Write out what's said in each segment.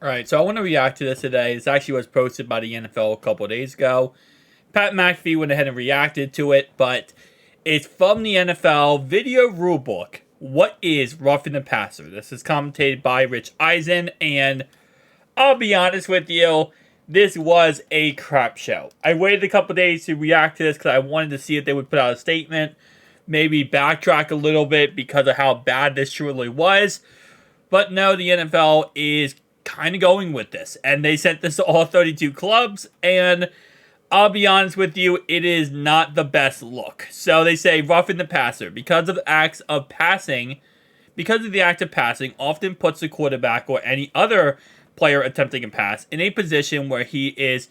Alright, so I want to react to this today. This actually was posted by the NFL a couple of days ago. Pat McAfee went ahead and reacted to it, but it's from the NFL video rulebook. What is roughing the passer? This is commentated by Rich Eisen, and I'll be honest with you, this was a crap show. I waited a couple days to react to this because I wanted to see if they would put out a statement, maybe backtrack a little bit because of how bad this truly was. But no, the NFL is kind of going with this, and they sent this to all 32 clubs, and I'll be honest with you, it is not the best look. So they say roughing the passer because of the act of passing often puts the quarterback or any other player attempting a pass in a position where he is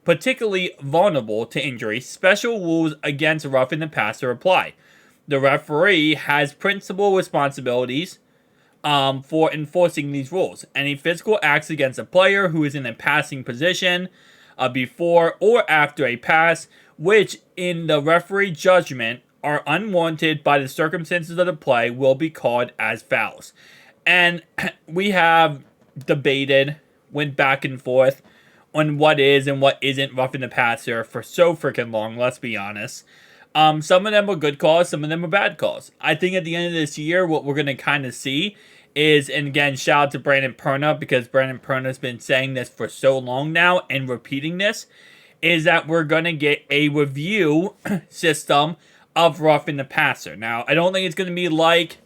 particularly vulnerable to injury. Special rules against roughing the passer apply. The referee has principal responsibilities for enforcing these rules. Any physical acts against a player who is in a passing position before or after a pass, which in the referee judgment are unwarranted by the circumstances of the play, will be called as fouls. And we have debated, went back and forth on what is and what isn't roughing the passer for so freaking long, let's be honest. Some of them are good calls, some of them are bad calls. I think at the end of this year, what we're going to kind of see is, and again, shout out to Brandon Perna, because Brandon Perna has been saying this for so long now and repeating this, is that we're going to get a review system of roughing the passer. Now, I don't think it's going to be like,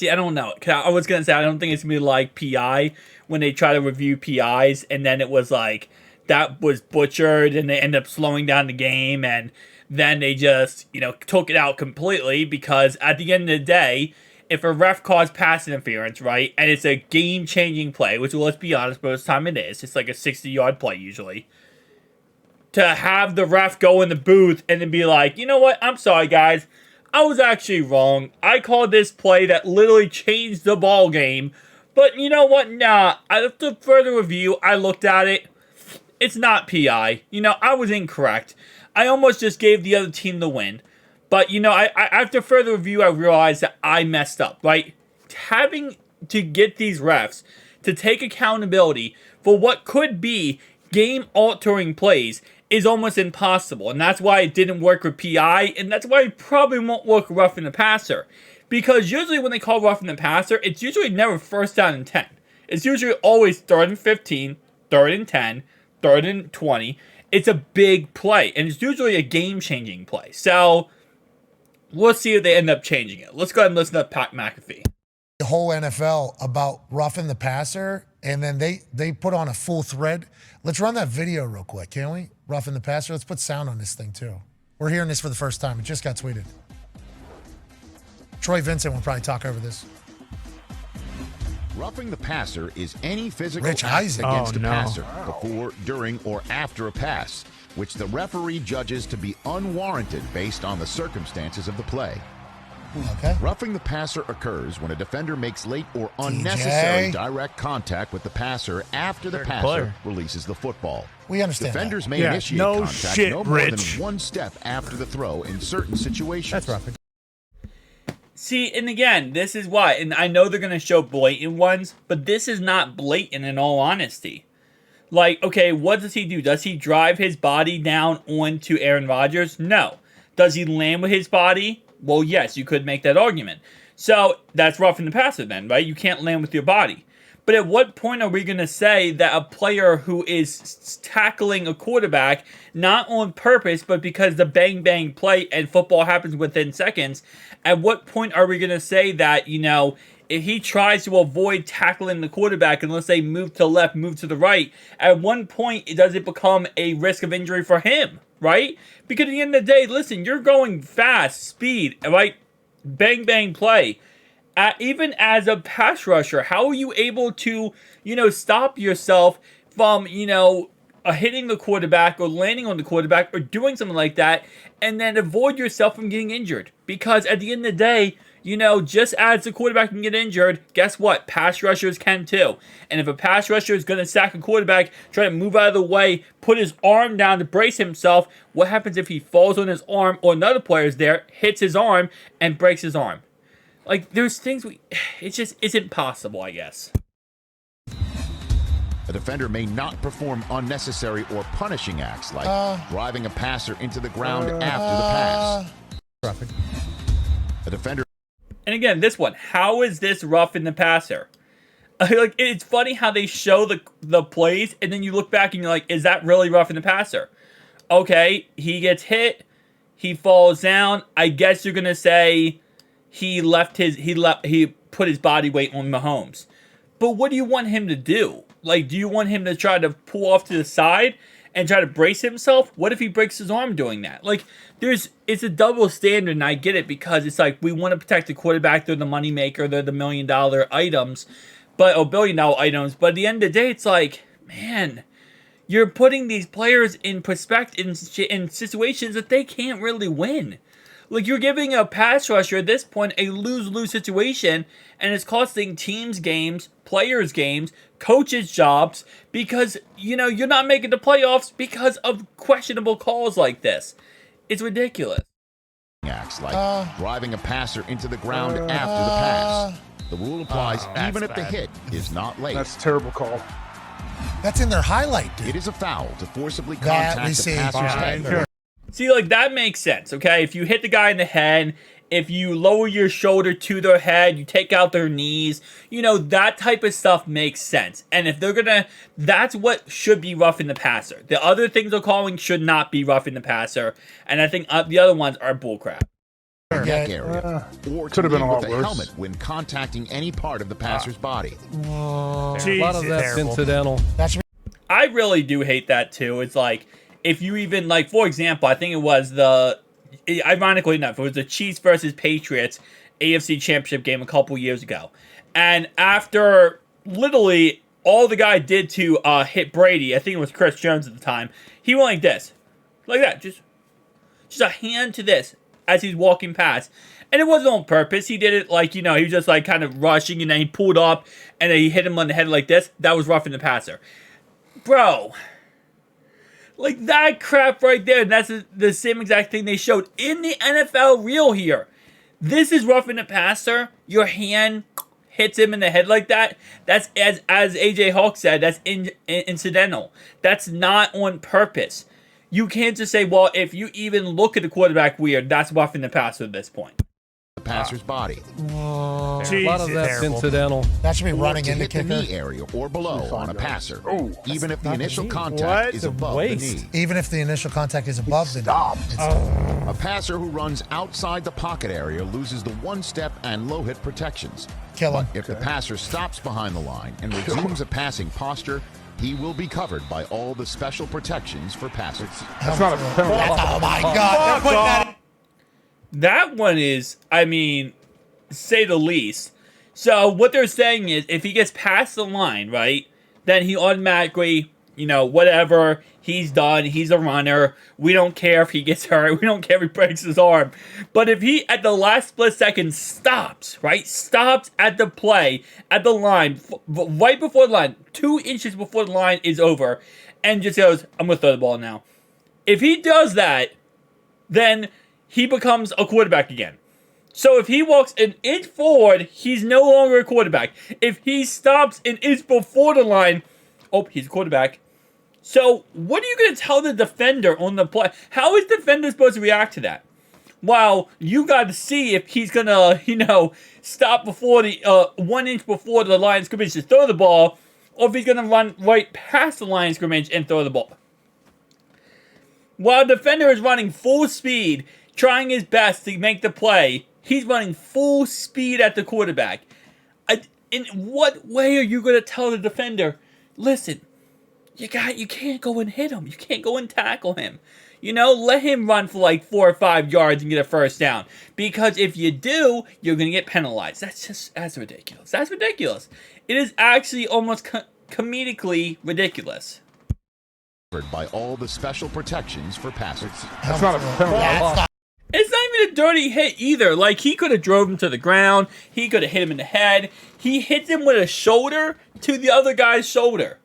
I don't know. I was going to say, I don't think it's going to be like PI, when they try to review PIs, and then it was like, that was butchered, and they end up slowing down the game, and then they just, took it out completely, because at the end of the day, if a ref calls pass interference, right, and it's a game-changing play, which, let's be honest, most of the time it is, it's like a 60-yard play usually, to have the ref go in the booth and then be like, you know what, I'm sorry, guys, I was actually wrong. I called this play that literally changed the ball game, but you know what, nah, after further review, I looked at it, it's not PI. I was incorrect. I almost just gave the other team the win. But, I after further review, I realized that I messed up, right? Having to get these refs to take accountability for what could be game-altering plays is almost impossible. And that's why it didn't work with PI, and that's why it probably won't work roughing the passer. Because usually when they call roughing the passer, it's usually never first down and 10. It's usually always 3rd and 15, 3rd and 10, 3rd and 20. It's a big play, and it's usually a game-changing play. So we'll see if they end up changing it. Let's go ahead and listen to Pat McAfee. The whole NFL about roughing the passer, and then they put on a full thread. Let's run that video real quick, can we? Roughing the passer. Let's put sound on this thing, too. We're hearing this for the first time. It just got tweeted. Troy Vincent will probably talk over this. Roughing the passer is any physical Rich act Eisen. against a passer before, during, or after a pass, which the referee judges to be unwarranted based on the circumstances of the play. Okay. Roughing the passer occurs when a defender makes late or unnecessary direct contact with the passer after the passer releases the football. We understand Defenders that. may initiate contact no more than one step after the throw in certain situations. That's roughing. See, and again, this is why, and I know they're going to show blatant ones, but this is not blatant in all honesty. Like, okay, what does he do? Does he drive his body down onto Aaron Rodgers? No. Does he land with his body? Well, yes, you could make that argument. So, that's roughing the passer then, right? You can't land with your body. But at what point are we going to say that a player who is tackling a quarterback, not on purpose, but because the bang-bang play and football happens within seconds, at what point are we going to say that, if he tries to avoid tackling the quarterback and let's say move to the left, move to the right, at one point does it become a risk of injury for him, right? Because at the end of the day, listen, you're going fast, speed, right? Bang-bang play. Even as a pass rusher, how are you able to, stop yourself from, hitting the quarterback or landing on the quarterback or doing something like that and then avoid yourself from getting injured? Because at the end of the day, just as the quarterback can get injured, guess what? Pass rushers can too. And if a pass rusher is going to sack a quarterback, try to move out of the way, put his arm down to brace himself, what happens if he falls on his arm or another player's there, hits his arm, and breaks his arm? Like, there's things it just isn't possible, I guess. A defender may not perform unnecessary or punishing acts like driving a passer into the ground after the pass. A defender. And again, this one, how is this roughing the passer? Like, it's funny how they show the plays, and then you look back and you're like, is that really roughing the passer? Okay, he gets hit, he falls down. I guess you're gonna say he put his body weight on Mahomes. But what do you want him to do? Like, do you want him to try to pull off to the side and try to brace himself? What if he breaks his arm doing that? Like, it's a double standard, and I get it, because it's like we want to protect the quarterback. They're the moneymaker. They're the $1 million items, or $1 billion items. But at the end of the day, it's like, man, you're putting these players in perspective in situations that they can't really win. Like, you're giving a pass rusher at this point a lose-lose situation, and it's costing teams games, players games, coaches jobs, because, you're not making the playoffs because of questionable calls like this. It's ridiculous. Acts like driving a passer into the ground after the pass. The rule applies even if the hit is not late. That's a terrible call. That's in their highlight, dude. It is a foul to forcibly contact the passer's head. See, like, that makes sense, okay? If you hit the guy in the head, if you lower your shoulder to their head, you take out their knees, that type of stuff makes sense. And if they're gonna, that's what should be roughing the passer. The other things they're calling should not be roughing the passer. And I think the other ones are bullcrap. Neck area, or could have been a lot with worse. helmet when contacting any part of the passer's body. A lot of that's incidental. I really do hate that too. It's like, if you even, like, for example, I think it was ironically enough, it was the Chiefs versus Patriots AFC Championship game a couple years ago. And after literally all the guy did to hit Brady, I think it was Chris Jones at the time, he went like this. Like that. Just a hand to this as he's walking past. And it wasn't on purpose. He did it like, he was just like kind of rushing, and then he pulled up and then he hit him on the head like this. That was roughing the passer. Bro. Like, that crap right there, that's the same exact thing they showed in the NFL reel here. This is roughing the passer. Your hand hits him in the head like that. That's, as AJ Hawk said, that's incidental. That's not on purpose. You can't just say, well, if you even look at the quarterback weird, that's roughing the passer at this point. The passer's body. A lot of that's incidental. That should be running to into hit the kicker. knee area or below on a passer, even if the not initial the knee. contact is above the knee. Even if the initial contact is above the knee. A passer who runs outside the pocket area loses the one-step and low-hit protections. Kill him. But if the passer stops behind the line and resumes a passing posture, he will be covered by all the special protections for passers. That's not a penalty. Oh my God. They're putting that in. That one is, say the least. So what they're saying is, if he gets past the line, right, then he automatically, whatever, he's done. He's a runner. We don't care if he gets hurt. We don't care if he breaks his arm. But if he, at the last split second, stops, right, stops at the play, at the line, right before the line, 2 inches before the line is over, and just goes, I'm going to throw the ball now. If he does that, then he becomes a quarterback again. So if he walks an inch forward, he's no longer a quarterback. If he stops an inch before the line, he's a quarterback. So what are you going to tell the defender on the play? How is the defender supposed to react to that? Well, you got to see if he's going to, stop before the 1 inch before the line of scrimmage to throw the ball, or if he's going to run right past the line of scrimmage and throw the ball. While the defender is running full speed, trying his best to make the play, he's running full speed at the quarterback. In what way are you going to tell the defender, listen, you can't go and hit him. You can't go and tackle him. Let him run for like 4 or 5 yards and get a first down. Because if you do, you're going to get penalized. That's ridiculous. That's ridiculous. It is actually almost comedically ridiculous. By all the special protections for passers. That's not a penalty. It's not even a dirty hit either. Like, he could have drove him to the ground. He could have hit him in the head. He hits him with a shoulder to the other guy's shoulder.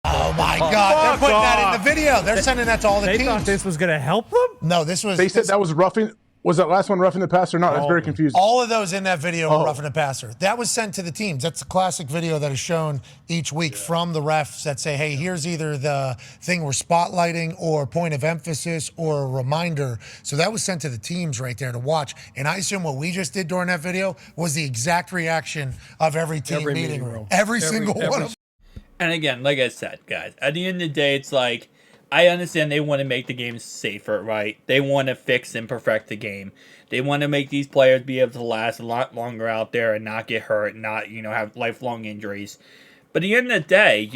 Oh my God. They're putting that in the video. They're sending that to all the They teams. thought this was going to help them? No, this was. They said that was roughing. Was that last one roughing the passer or not? That's very confusing. All of those in that video were roughing the passer. That was sent to the teams. That's a classic video that is shown each week from the refs that say, hey, here's either the thing we're spotlighting or point of emphasis or a reminder. So that was sent to the teams right there to watch. And I assume what we just did during that video was the exact reaction of every team meeting room. Every single one of them. And again, like I said, guys, at the end of the day, it's like, I understand they want to make the game safer, right? They want to fix and perfect the game. They want to make these players be able to last a lot longer out there and not get hurt, not, have lifelong injuries. But at the end of the day,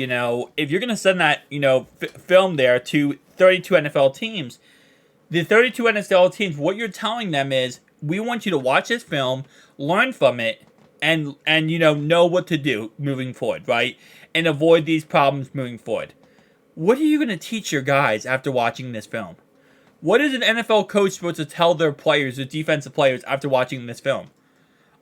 if you're going to send that, film there to 32 NFL teams, the 32 NFL teams, what you're telling them is, we want you to watch this film, learn from it, and know what to do moving forward, right? And avoid these problems moving forward. What are you going to teach your guys after watching this film? What is an NFL coach supposed to tell their players, the defensive players, after watching this film?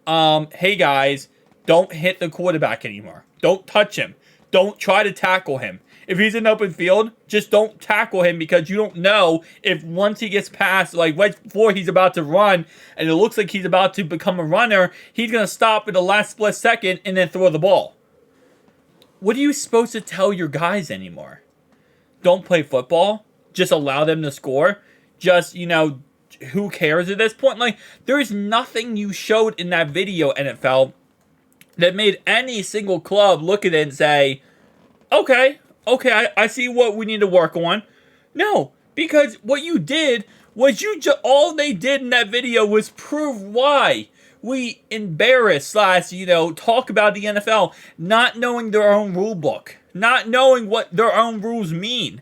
Hey guys, don't hit the quarterback anymore. Don't touch him. Don't try to tackle him. If he's in open field, just don't tackle him because you don't know if once he gets past, like right before he's about to run, and it looks like he's about to become a runner, he's going to stop in the last split second and then throw the ball. What are you supposed to tell your guys anymore? Don't play football. Just allow them to score. Just, who cares at this point? Like, there is nothing you showed in that video, NFL, that made any single club look at it and say, okay, I see what we need to work on. No, because what you did was all they did in that video was prove why we embarrass / talk about the NFL not knowing their own rule book, not knowing what their own rules mean.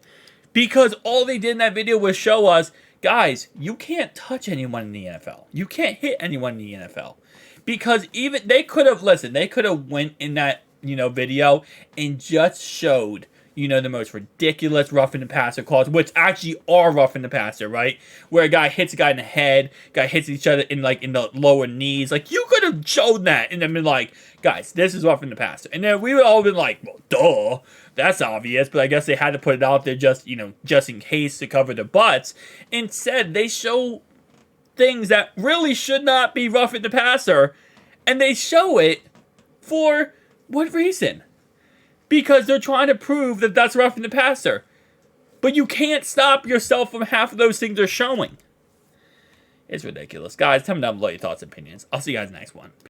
Because all they did in that video was show us, guys, you can't touch anyone in the NFL. You can't hit anyone in the NFL. Because even they could have went in that, video and just showed, the most ridiculous roughing the passer calls, which actually are roughing the passer, right? Where a guy hits a guy in the head, guy hits each other in the lower knees. Like, you could have showed that and then been like, guys, this is roughing the passer. And then we would all been like, well, duh, that's obvious. But I guess they had to put it out there just in case to cover their butts. Instead, they show things that really should not be roughing the passer, and they show it for what reason? Because they're trying to prove that that's roughing the passer. But you can't stop yourself from half of those things they're showing. It's ridiculous. Guys, tell me down below your thoughts and opinions. I'll see you guys next one.